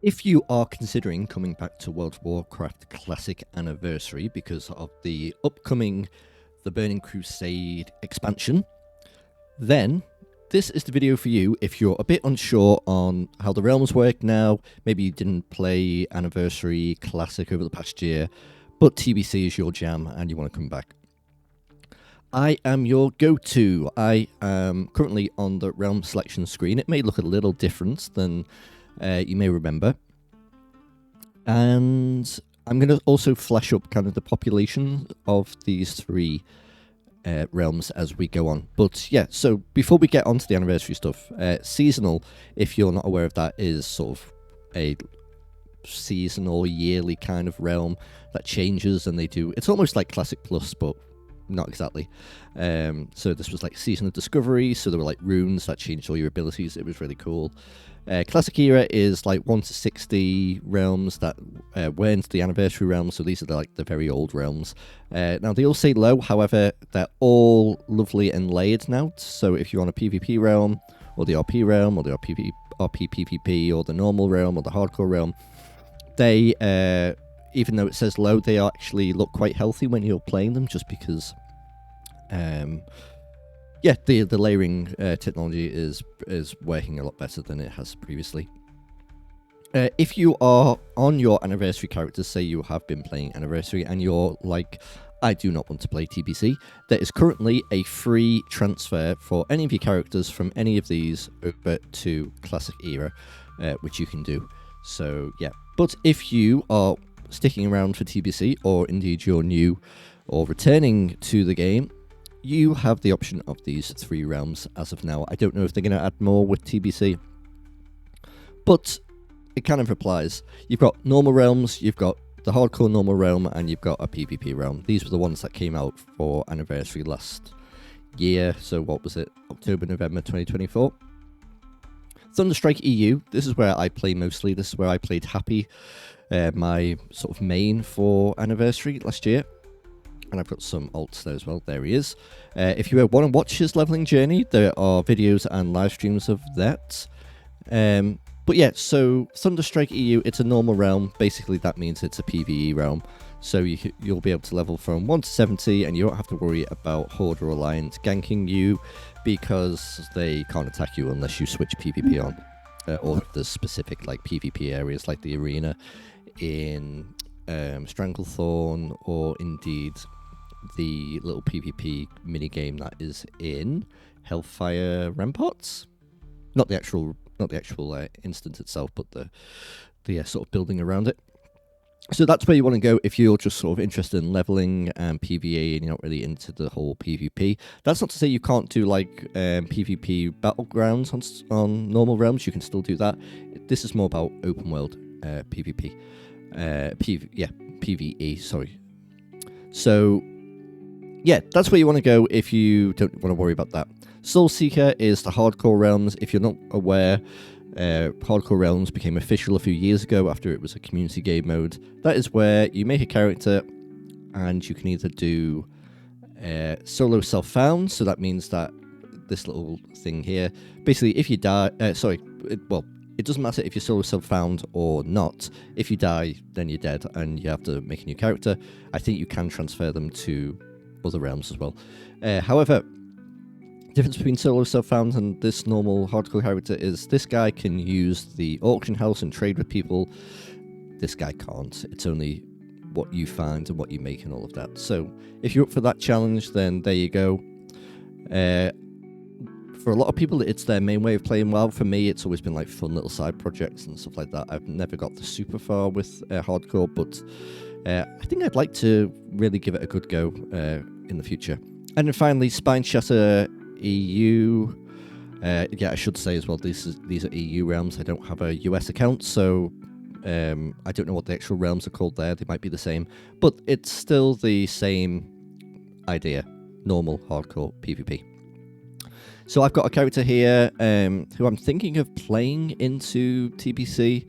If you are considering coming back to World of Warcraft Classic Anniversary because of the upcoming The Burning Crusade expansion, then this is the video for you if you're a bit unsure on how the realms work now. Maybe you didn't play Anniversary Classic over the past year, but TBC is your jam and you want to come back. I am your go-to. I am currently on the realm selection screen. It may look a little different than you may remember. And I'm going to also flash up kind of the population of these three realms as we go on. But yeah, so before we get onto the anniversary stuff, seasonal, if you're not aware of that, is sort of a seasonal, yearly kind of realm that changes, and they do, it's almost like Classic Plus, but not exactly. So this was like Season of Discovery, so there were like runes that changed all your abilities. It was really cool. Classic Era is like 1 to 60 realms that went to the Anniversary realms, so these are like the very old realms. Now they all say low, however, they're all lovely and layered now, so if you're on a PvP realm, or the RP realm, or the RP PvP, or the normal realm, or the hardcore realm, they, even though it says low, they actually look quite healthy when you're playing them, just because yeah, the layering technology is working a lot better than it has previously. If you are on your Anniversary characters, say you have been playing Anniversary and you're like, I do not want to play TBC, there is currently a free transfer for any of your characters from any of these over to Classic Era, which you can do. So yeah, but if you are sticking around for TBC, or indeed you're new or returning to the game, you have the option of these three realms as of now. I don't know if they're going to add more with TBC, but it kind of applies. You've got normal realms, you've got the hardcore normal realm, and you've got a PvP realm. These were the ones that came out for Anniversary last year, so what was it, October, November 2024? Thunderstrike EU, this is where I play mostly. This is where I played Happy, my sort of main for Anniversary last year. And I've got some alts there as well. There he is. If you want to watch his leveling journey, there are videos and live streams of that. But yeah, so Thunderstrike EU, it's a normal realm. Basically, that means it's a PvE realm. So you'll be able to level from 1 to 70, and you don't have to worry about Horde or Alliance ganking you, because they can't attack you unless you switch PvP on. Or there's specific like PvP areas like the arena in Stranglethorn, or indeed the little PvP minigame that is in Hellfire Ramparts. Not the actual instance itself, but the sort of building around it. So that's where you want to go if you're just sort of interested in leveling and PvE and you're not really into the whole PvP. That's not to say you can't do like PvP battlegrounds on normal realms. You can still do that. This is more about open world PvP. PvE, sorry. So yeah, that's where you want to go if you don't want to worry about that. Soul Seeker is the hardcore realms. If you're not aware, hardcore realms became official a few years ago after it was a community game mode. That is where you make a character and you can either do solo self-found, so that means that this little thing here, basically if you die, it doesn't matter if you're solo self-found or not. If you die, then you're dead and you have to make a new character. I think you can transfer them to other realms as well. However, the difference between solo self-found and this normal hardcore character is this guy can use the auction house and trade with people. This guy can't. It's only what you find and what you make and all of that. So if you're up for that challenge, then there you go. For a lot of people, it's their main way of playing WoW. For me, it's always been like fun little side projects and stuff like that. I've never got the super far with hardcore, but I think I'd like to really give it a good go in the future. And then finally, Spine Shatter EU. Yeah, I should say as well, these are EU realms. I don't have a US account, so I don't know what the actual realms are called there. They might be the same, but it's still the same idea. Normal, hardcore, PvP. So I've got a character here who I'm thinking of playing into TBC.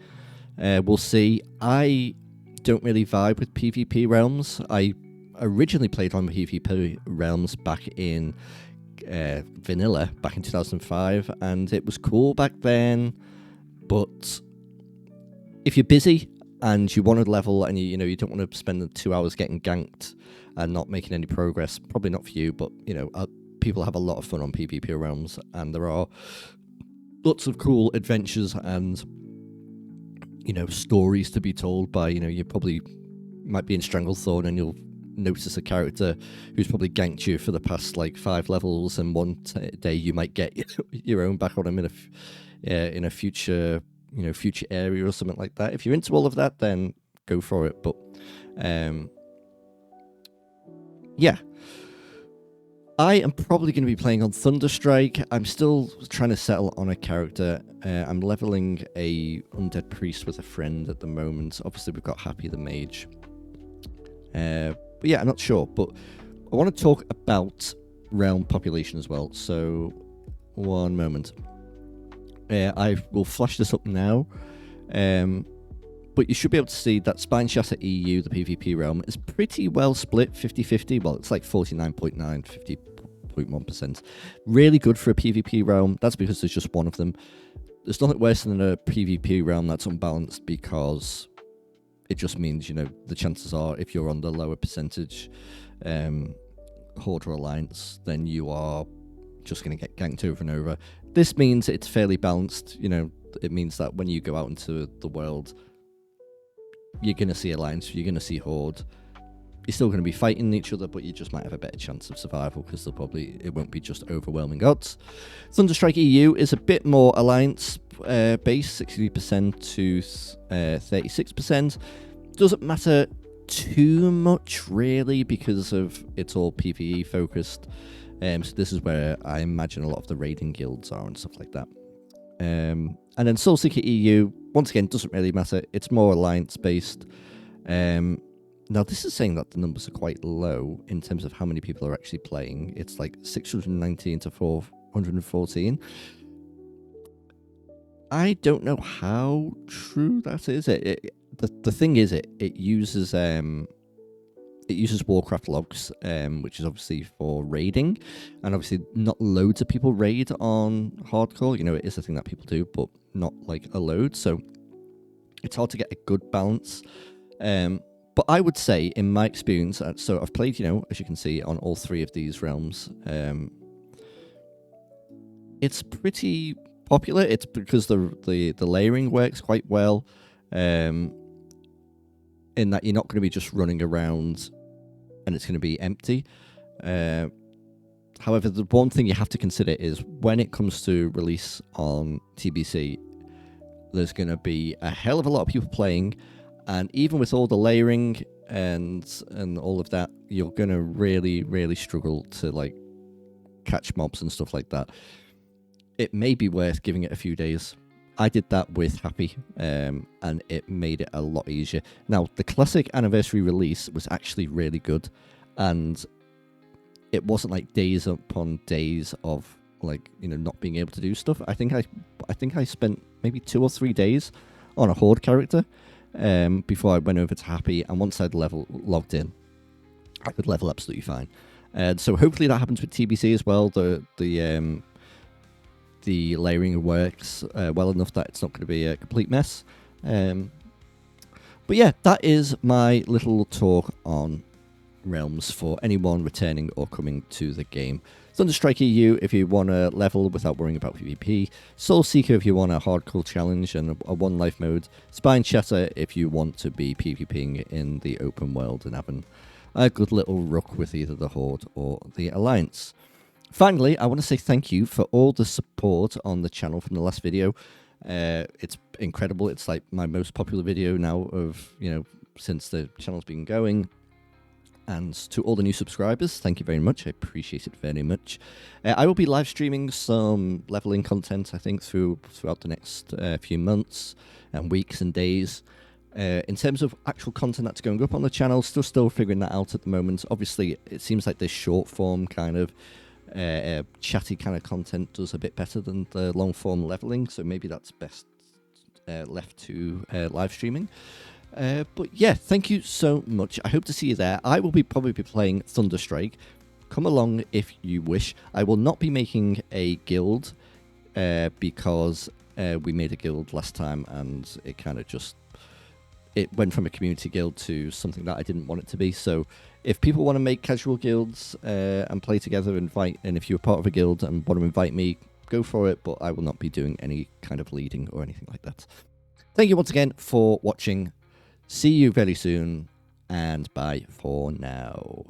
We'll see. I don't really vibe with PvP realms. I originally played on PvP realms back in vanilla, back in 2005, and it was cool back then, but if you're busy and you want to level and you don't want to spend the 2 hours getting ganked and not making any progress, probably not for you. But people have a lot of fun on PvP realms, and there are lots of cool adventures and stories to be told by you probably might be in Stranglethorn and you'll notice a character who's probably ganked you for the past like 5 levels, and one day you might get your own back on him in a future future area or something like that. If you're into all of that, then go for it. But yeah, I am probably going to be playing on Thunderstrike. I'm still trying to settle on a character. I'm leveling a undead priest with a friend at the moment. Obviously, we've got Happy the Mage. But yeah, I'm not sure. But I want to talk about realm population as well. So, one moment. I will flash this up now. But you should be able to see that Spine Shatter EU, the PvP realm, is pretty well split 50-50. Well, it's like 49.9, 50.1%. Really good for a PvP realm. That's because there's just one of them. There's nothing worse than a PvP realm that's unbalanced, because it just means, the chances are if you're on the lower percentage Horde or Alliance, then you are just going to get ganked over and over. This means it's fairly balanced. It means that when you go out into the world, you're going to see Alliance, you're going to see Horde. You're still going to be fighting each other, but you just might have a better chance of survival, because it won't be just overwhelming odds. Thunderstrike EU is a bit more Alliance based, 60% to 36%. Doesn't matter too much, really, because of it's all PvE focused. So this is where I imagine a lot of the raiding guilds are and stuff like that. And then Soulseeker EU, once again, doesn't really matter. It's more Alliance-based. Now, this is saying that the numbers are quite low in terms of how many people are actually playing. It's like 619 to 414. I don't know how true that is. The thing is, it uses Warcraft logs, which is obviously for raiding, and obviously not loads of people raid on hardcore. It is a thing that people do, but not like a load, so it's hard to get a good balance. But I would say, in my experience, so I've played, as you can see, on all 3 of these realms. It's pretty popular. It's because the layering works quite well. In that you're not going to be just running around and it's going to be empty. However, the one thing you have to consider is when it comes to release on TBC, there's going to be a hell of a lot of people playing, and even with all the layering and all of that, you're going to really, really struggle to like catch mobs and stuff like that. It may be worth giving it a few days. I did that with Happy, and it made it a lot easier. Now, the classic anniversary release was actually really good, and it wasn't like days upon days of like not being able to do stuff. I think I spent maybe 2 or 3 days on a Horde character before I went over to Happy, and once I'd logged in, I could level absolutely fine. So hopefully that happens with TBC as well. The layering works well enough that it's not going to be a complete mess. But yeah, that is my little talk on realms for anyone returning or coming to the game. Thunderstrike EU if you want to level without worrying about PvP. Soulseeker if you want a hardcore challenge and a one life mode. Spine Shatter if you want to be PvPing in the open world and having a good little ruck with either the Horde or the Alliance. Finally, I want to say thank you for all the support on the channel from the last video. It's incredible. It's like my most popular video now of, since the channel's been going. And to all the new subscribers, thank you very much. I appreciate it very much. I will be live streaming some leveling content, I think, throughout the next few months and weeks and days. In terms of actual content that's going up on the channel, still figuring that out at the moment. Obviously, it seems like this short form kind of chatty kind of content does a bit better than the long form leveling, so maybe that's best left to live streaming. But yeah, thank you so much. I hope to see you there. I will probably be playing Thunderstrike. Come along if you wish. I will not be making a guild because We made a guild last time, and it kind of just it went from a community guild to something that I didn't want it to be. So if people want to make casual guilds and play together, and if you're part of a guild and want to invite me, go for it. But I will not be doing any kind of leading or anything like that. Thank you once again for watching. See you very soon, and bye for now.